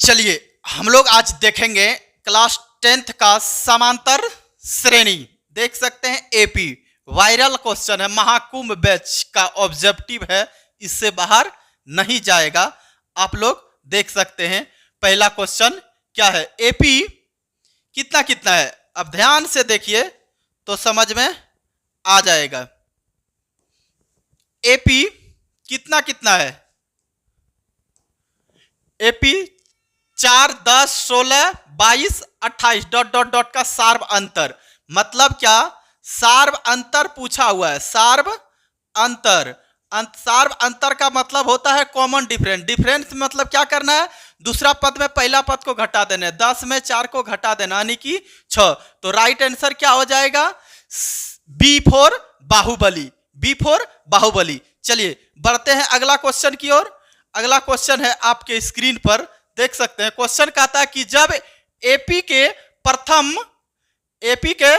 चलिए हम लोग आज देखेंगे क्लास 10th का समांतर श्रेणी। देख सकते हैं एपी वायरल क्वेश्चन है, महाकुंभ बैच का ऑब्जेक्टिव है, इससे बाहर नहीं जाएगा। आप लोग देख सकते हैं पहला क्वेश्चन क्या है, एपी कितना कितना है। अब ध्यान से देखिए तो समझ में आ जाएगा। एपी कितना कितना है, एपी 4, 10, 16, 22, 28 डॉट डॉट डॉट का सार्व अंतर। मतलब क्या, सार्व अंतर पूछा हुआ है। सार्व अंतर, सार्व अंतर का मतलब होता है कॉमन डिफरेंस। डिफरेंस मतलब क्या करना है, दूसरा पद में पहला पद को घटा देना है, 10 में 4 को घटा देना यानी कि 6। तो राइट आंसर क्या हो जाएगा, B for Baahubali, B for Baahubali. चलिए बढ़ते हैं अगला क्वेश्चन की ओर। अगला क्वेश्चन है आपके स्क्रीन पर, देख सकते हैं। क्वेश्चन कहता है कि जब एपी के प्रथम, एपी के,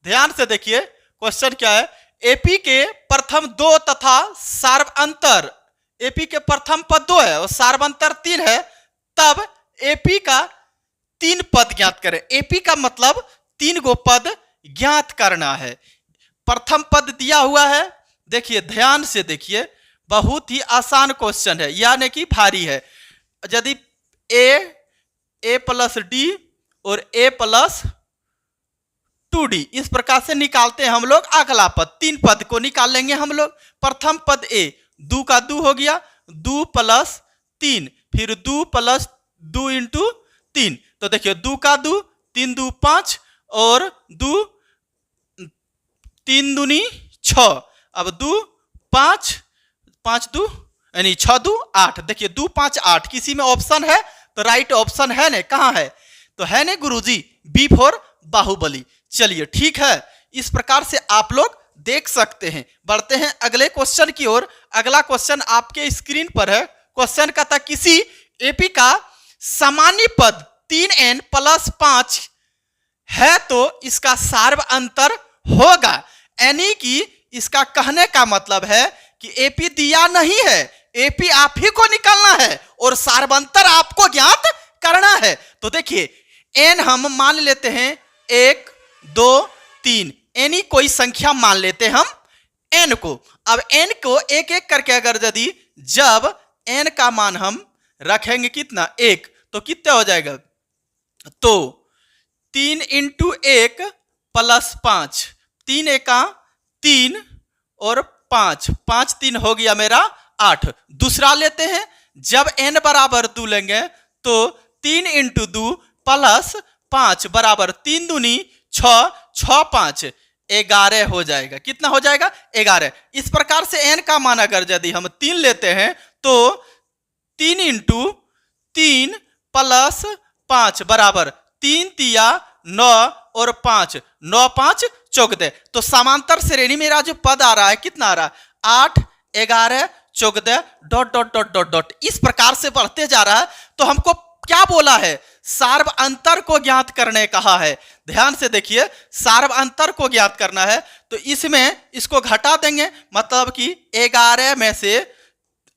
ध्यान से देखिए क्वेश्चन क्या है, एपी के प्रथम 2 तथा सार्वअंतर, एपी के प्रथम पद 2 है और सार्वअंतर 3 है, तब एपी का 3 पद ज्ञात करें। एपी का मतलब 3 गो पद ज्ञात करना है। प्रथम पद दिया हुआ है, देखिए ध्यान से देखिए, बहुत ही आसान क्वेश्चन है, यानी कि भारी है। यदि ए प्लस डी और ए प्लस 2d इस प्रकार से निकालते हैं हम लोग अगला पद, 3 पद को निकाल लेंगे हम लोग। प्रथम पद ए, 2 का 2 हो गया, 2 प्लस 3, फिर 2 प्लस 2 इंटू 3। तो देखिए 2 का 2, 3 2 5 और 2 3 दूनी 6। अब 2 5 5 2 यानी 6 2 8। देखिए 2 5 8, किसी में ऑप्शन है तो राइट ऑप्शन है ने, कहाँ है तो है ने गुरुजी, बी फॉर बाहुबली। चलिए ठीक है, इस प्रकार से आप लोग देख सकते हैं। बढ़ते हैं अगले क्वेश्चन की ओर। अगला क्वेश्चन आपके स्क्रीन पर है। क्वेश्चन का था किसी एपी का सामान्य पद 3n प्लस 5 है तो इसका सार्व अंतर होगा। यानी कि इसका कहने का मतलब है कि एपी दिया नहीं है, एपी आप ही को निकालना है और सार्वंतर आपको ज्ञात करना है। तो देखिए एन हम मान लेते हैं 1 2 3, एनी कोई संख्या मान लेते हम एन को। अब एन को एक एक करके अगर यदि जब एन का मान हम रखेंगे कितना 1, तो कितना हो जाएगा, तो 3 इंटू 1 प्लस 5, 3 एका 3 और 5 5 3 हो गया मेरा 8। दूसरा लेते हैं, जब n बराबर 2 लेंगे तो 3 इंटू 2 प्लस 5 बराबर 3 दूनी 6, 6 5 11 हो जाएगा। कितना हो जाएगा 11। इस प्रकार से n का मान अगर यदि हम 3 लेते हैं तो 3 इंटू 3 प्लस 5 बराबर 3 तिया 9 और 5 9 5 14। तो समांतर श्रेणी मेरा जो पद आ रहा है कितना आ रहा है 8 11 14 dot dot dot dot dot, इस प्रकार से बढ़ते जा रहा है। तो हमको क्या बोला है, सार्व अंतर को ज्ञात करने कहा है। ध्यान से देखिए, सार्व अंतर को ज्ञात करना है तो इसमें इसको घटा देंगे, मतलब कि 11 में से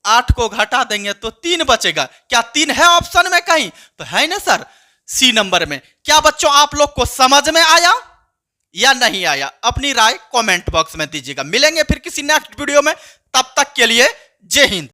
8 को घटा देंगे तो 3 बचेगा। क्या 3 है ऑप्शन में कहीं, तो है ना सर, सी नंबर में। क्या बच्चों आप लोग को समझ में आया या नहीं आया, अपनी राय कमेंट बॉक्स में दीजिएगा। मिलेंगे फिर किसी नेक्स्ट वीडियो में, तब तक के लिए जय हिंद।